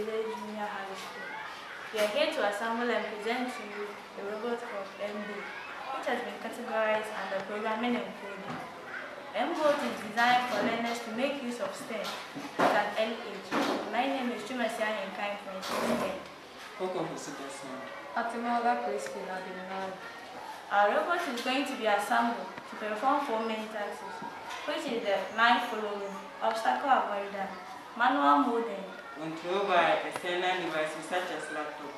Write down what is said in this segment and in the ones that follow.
THERESA Junior High School. We are here to assemble and present to you the robot of MBO, which has been categorized under programming and coding. MBO is designed for learners to make use of STEM at an early age. My name is Chumasia Yenkai from STEM. Our robot is going to be assembled to perform 4 main tasks, which is the line following, obstacle avoidance, manual molding, controlled by external devices such as laptop,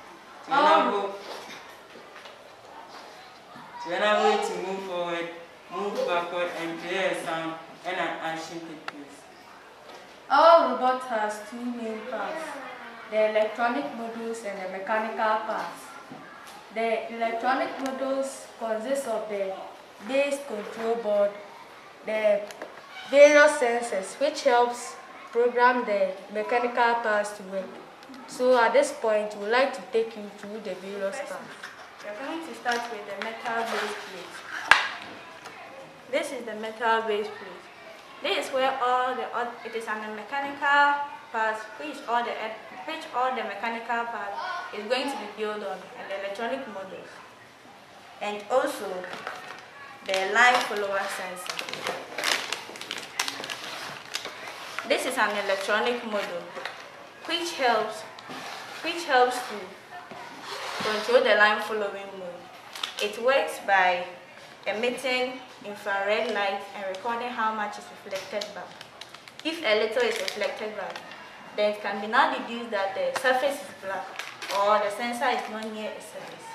to enable it to move forward, move backward, and play a sound and an action take place. Our robot has 2 main parts, the electronic modules and the mechanical parts. The electronic modules consist of the base control board, the various sensors, which helps program the mechanical parts to work. So at this point, we would like to take you through the various parts. We are going to start with the metal base plate. This is the metal base plate. This is where it is a mechanical parts which all the mechanical parts is going to be built on, and the electronic modules, and also the line follower sensor. This is an electronic module which helps to control the line following mode. It works by emitting infrared light and recording how much is reflected back. If a little is reflected back, then it can be now deduced that the surface is black or the sensor is not near a surface.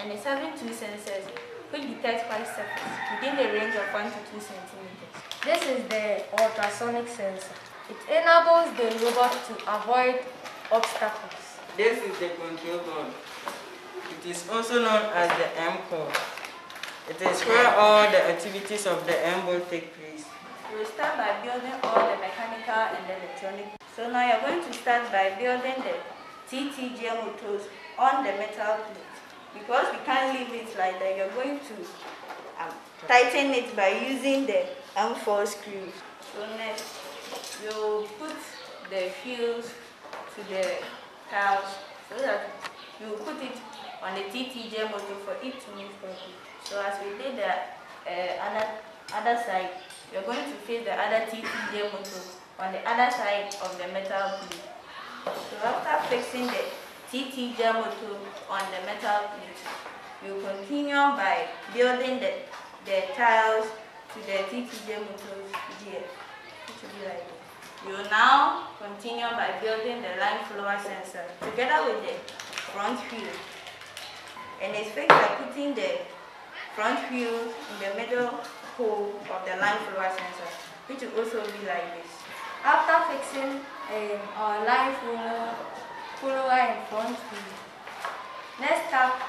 And it's having 2 sensors which detect white surface within the range of 1 to 2 centimeters. This is the ultrasonic sensor. It enables the robot to avoid obstacles. This is the control board. It is also known as the M-core. It is where all the activities of the M-board take place. We will start by building all the mechanical and the electronic. So now you're going to start by building the TTJ motors on the metal plate. Because we can't leave it like that, you're going to tighten it by using the M4 screws. So next, you put the fuse to the tiles so that you put it on the TTJ motor for it to move properly. So as we did the other side, you're going to face the other TTJ motor on the other side of the metal plate. So after fixing the TTJ motor on the metal plate, you continue by building the tiles to the TTJ motors here, which will be like this. You will now continue by building the line follower sensor together with the front wheel. And it's fixed by putting the front wheel in the middle hole of the line follower sensor, which will also be like this. After fixing our line follower and front wheel, next up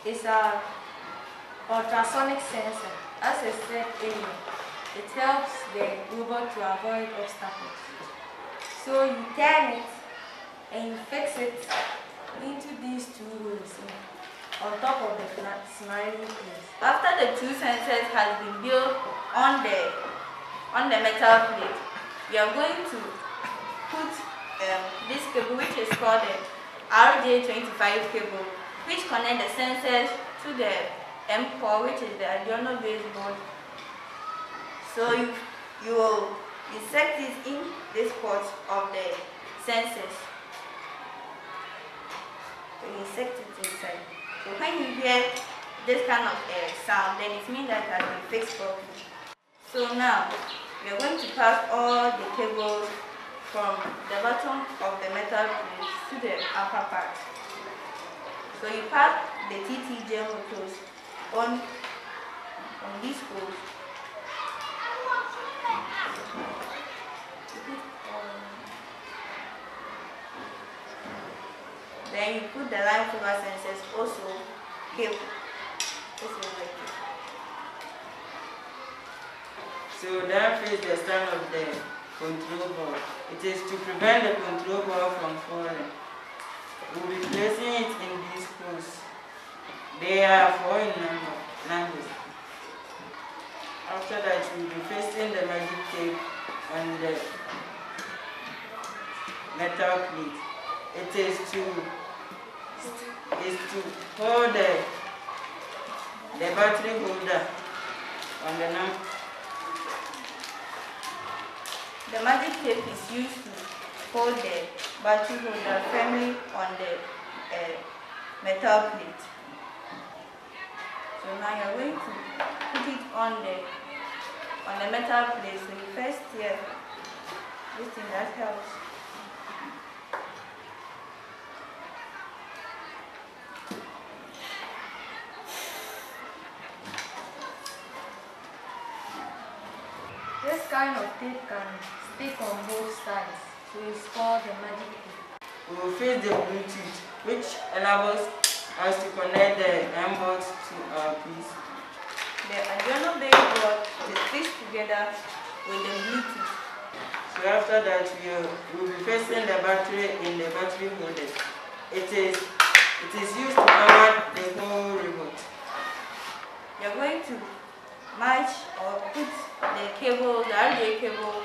is our ultrasonic sensor. As I said earlier, it helps the robot to avoid obstacles. So you turn it and you fix it into these 2 holes on top of the smiley place. After the 2 sensors has been built on the metal plate, we are going to put this cable, which is called the RJ25 cable, which connect the sensors to the M-core, which is the Arduino based board. So you will insert it in this port of the sensors. So you insert it inside. So when you hear this kind of sound, then it means that it has been fixed properly. So now we are going to pass all the cables from the bottom of the metal plate to the upper part. So you pass the TTJ motors on these holes. Then you put the line follower sensors also cable. This is like it. So that is the stand of the control board. It is to prevent the control board from falling. We'll be placing it in these holes. They are 4 in numbers. After that, we'll be facing the magic tape and the metal plate. It is to hold the battery holder on the number. The magic tape is used to hold the battery holder firmly on the metal plate. So now you're going to put it on the metal plate. So you first tear this thing that helps. This kind of tape can stick on both sides to install the magic tape. We will fix the Bluetooth, which enables us to connect the M-box to our piece. The Arduino base board is fixed together with the Bluetooth. So after that, we will be facing the battery in the battery holder. It is used to power the whole robot. You're going to match or put the cable, the RJ cable,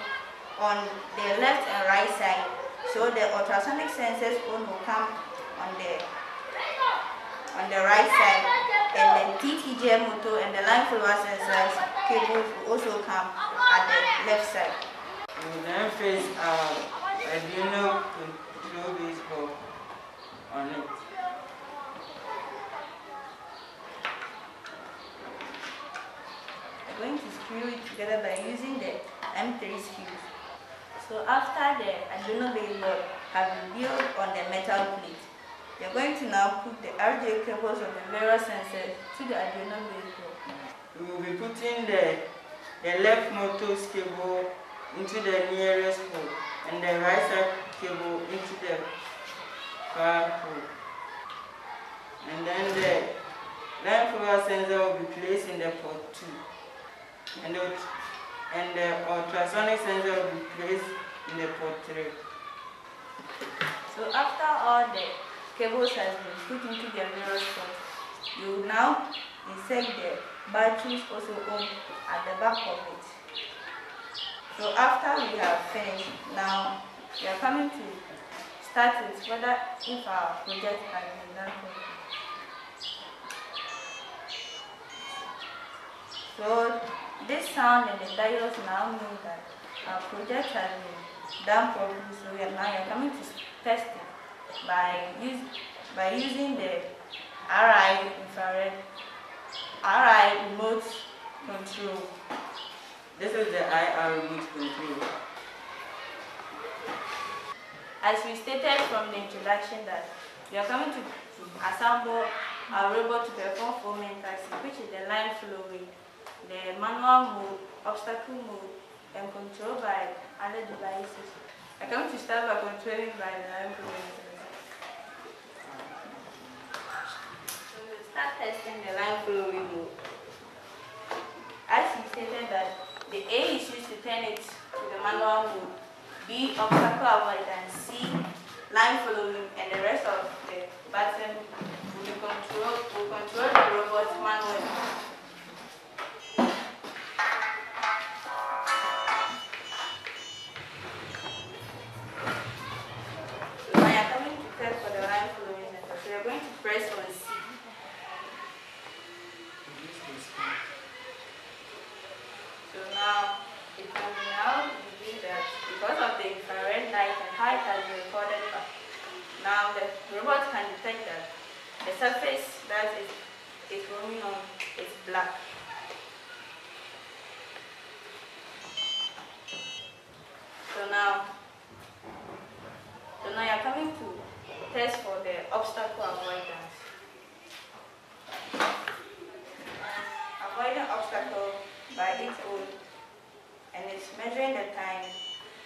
on the left and right side, so the ultrasonic sensors will come on the right side, and the THERESA motor and the line follower sensors cables will also come at the left side. We will then face our Arduino control base board on it. We're going to screw it together by using the M3 screws. So after the Arduino base board has been built on the metal plate, you're going to now put the RJ cables of the various sensors to the Arduino base board. We will be putting the left motor's cable into the nearest hole and the right side cable into the far hole. And then the line follower sensor will be placed in the port 2. And the ultrasonic sensor will be placed in the port 3. So after all the cables has been put into the various ports, you will now insert the batteries also on at the back of it. So after we have finished, now we are coming to start with whether if our project has been done properly. So this sound and the diodes now mean that our project has been done properly. So we are now coming to test it by using the RI remote control. This is the IR remote control. As we stated from the introduction that we are coming to assemble our robot to perform 4 main tasks, which is the line following, the manual mode, obstacle mode, and control by other devices. I come to start by controlling by the line following. So we'll start testing the line following mode. As we stated that the A is used to turn it to the manual mode, B obstacle avoidance, C line following, and the rest of the button will control the robot manually. So now you're coming to test for the line following sensor. So you're going to press on C. So now it can now reveal that because of the infrared light and how it has been recorded back, now the robot can detect that the surface that is roaming on is black. So now you're coming to test for the obstacle avoidance. Avoiding obstacle by its own, and it's measuring the time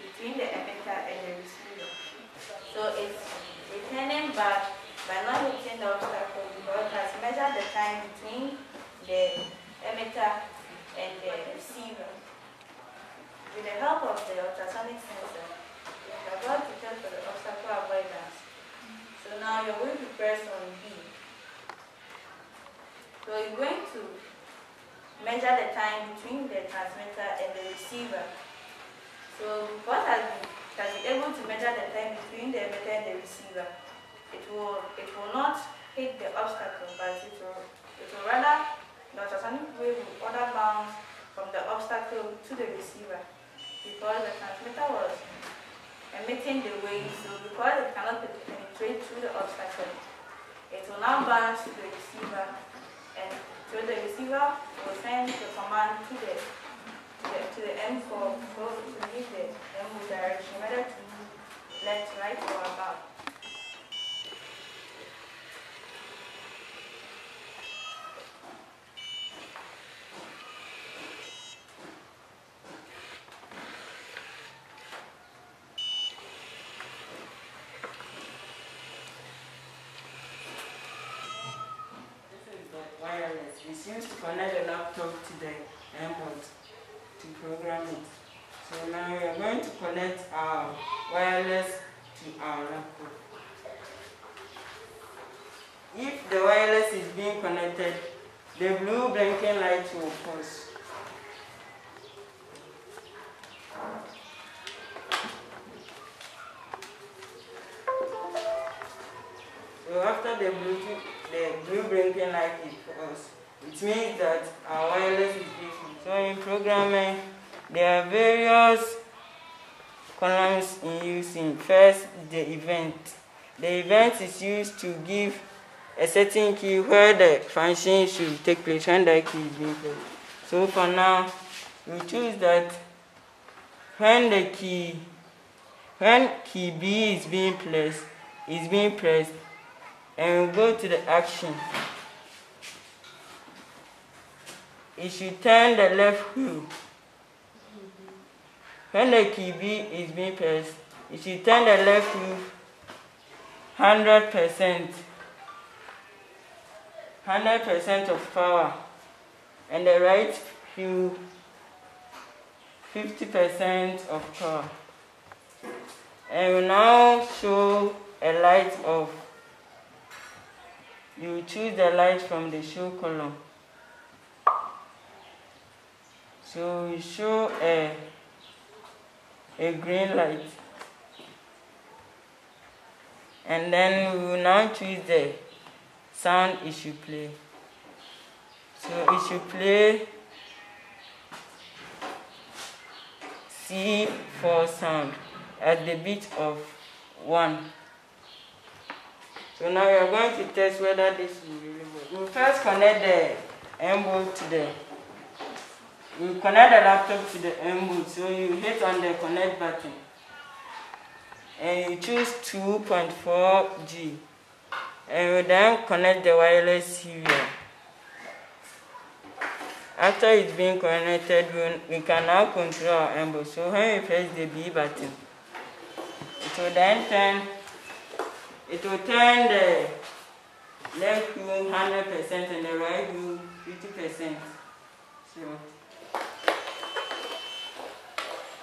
between the emitter and the receiver. So it's returning back by not hitting the obstacle because it has measured the time between the emitter and the receiver. With the help of the ultrasonic sensor, we are about to test for the obstacle avoidance. So now you're going to press on B. So you're going to measure the time between the transmitter and the receiver. So what has been can be able to measure the time between the emitter and the receiver. It will not hit the obstacle, but it will rather, the ultrasonic wave will order bounce from the obstacle to the receiver, because the transmitter was emitting the wave, so because it cannot penetrate through the obstacle, it will now bounce to the receiver, and so the receiver will send the command to the M4, so it will give the M direction, whether to move left, right, or above. Wireless is used to connect the laptop to the input to program it. So now we are going to connect our wireless to our laptop. If the wireless is being connected, the blue blinking light will pause. So after the blue blinking light is paused, it means that our wireless is busy. So in programming, there are various columns in using. First, the event. The event is used to give a certain key where the function should take place when that key is being pressed. So for now, we choose that when key B is being pressed, and we go to the action. It should turn the left wheel. When the key B is being pressed, it should turn the left wheel 100% of power, and the right wheel 50% of power. And we now show a light off. You choose the light from the show column. So we show a green light. And then we will now choose the sound it should play. So it should play C4 sound at the beat of 1. So now we are going to test whether this will really work. We'll first connect the M-board to the... We'll connect the laptop to the M-board. So you hit on the connect button. And you choose 2.4G. And we then connect the wireless serial. After it's been connected, we can now control our M-board. So when we press the B button, it will then turn the left wheel 100% and the right wheel 50%.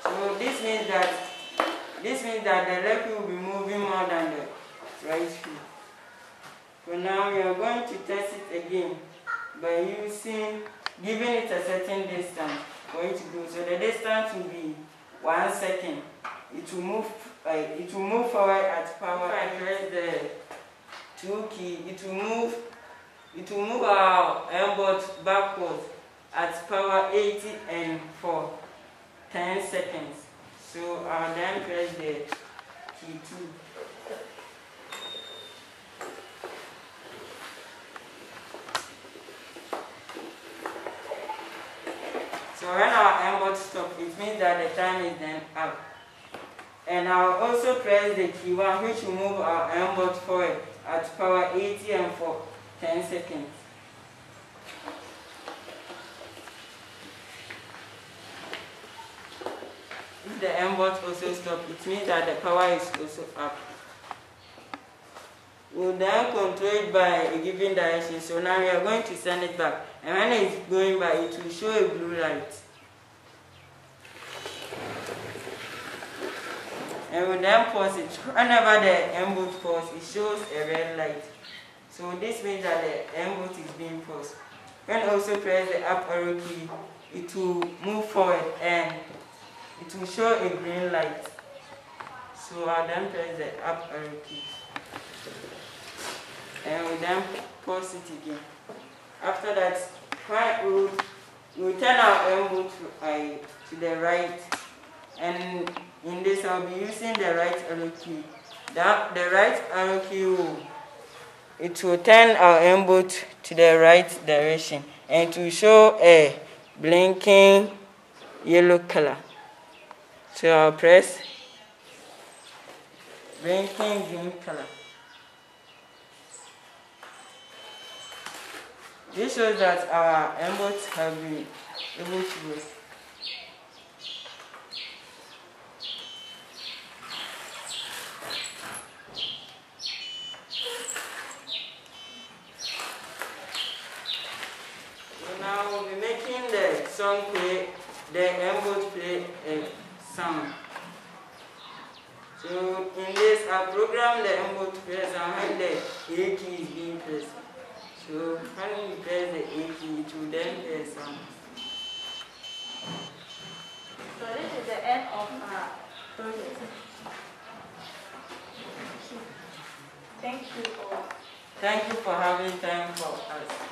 So this means that the left wheel will be moving more than the right wheel. So now we are going to test it again by giving it a certain distance for it to go. So the distance will be 1 second. It will move forward at power. If I press the 2 key, it will move our M-board backwards at power 80 and for 10 seconds. So I'll then press the key 2. So when our M-board stops, it means that the time is then up. And I'll also press the key 1, which will move our M-board forward at power 80 and for 10 seconds. If the M-board also stops, it means that the power is also up. We'll then control it by a given direction. So now we are going to send it back. And when it's going by, it will show a blue light. And we then pause it. Whenever the M-boot pauses, it shows a red light. So this means that the M-boot is being paused. When also press the up arrow key, it will move forward and it will show a green light. So I'll then press the up arrow key. And we then pause it again. After that, we'll turn our elbow to the right. And in this, I'll be using the right arrow key. The right arrow key will turn our elbow to the right direction. And to show a blinking yellow color. So I'll press blinking green color. This shows that our embots have been able to work. So now we'll be making the song play, the embot play a sound. So in this, I program the embot to play a sound when the A key is being pressed. So when we press the A key, it will then play a sound. So this is the end of our project. Thank you all. Thank you for having time for us.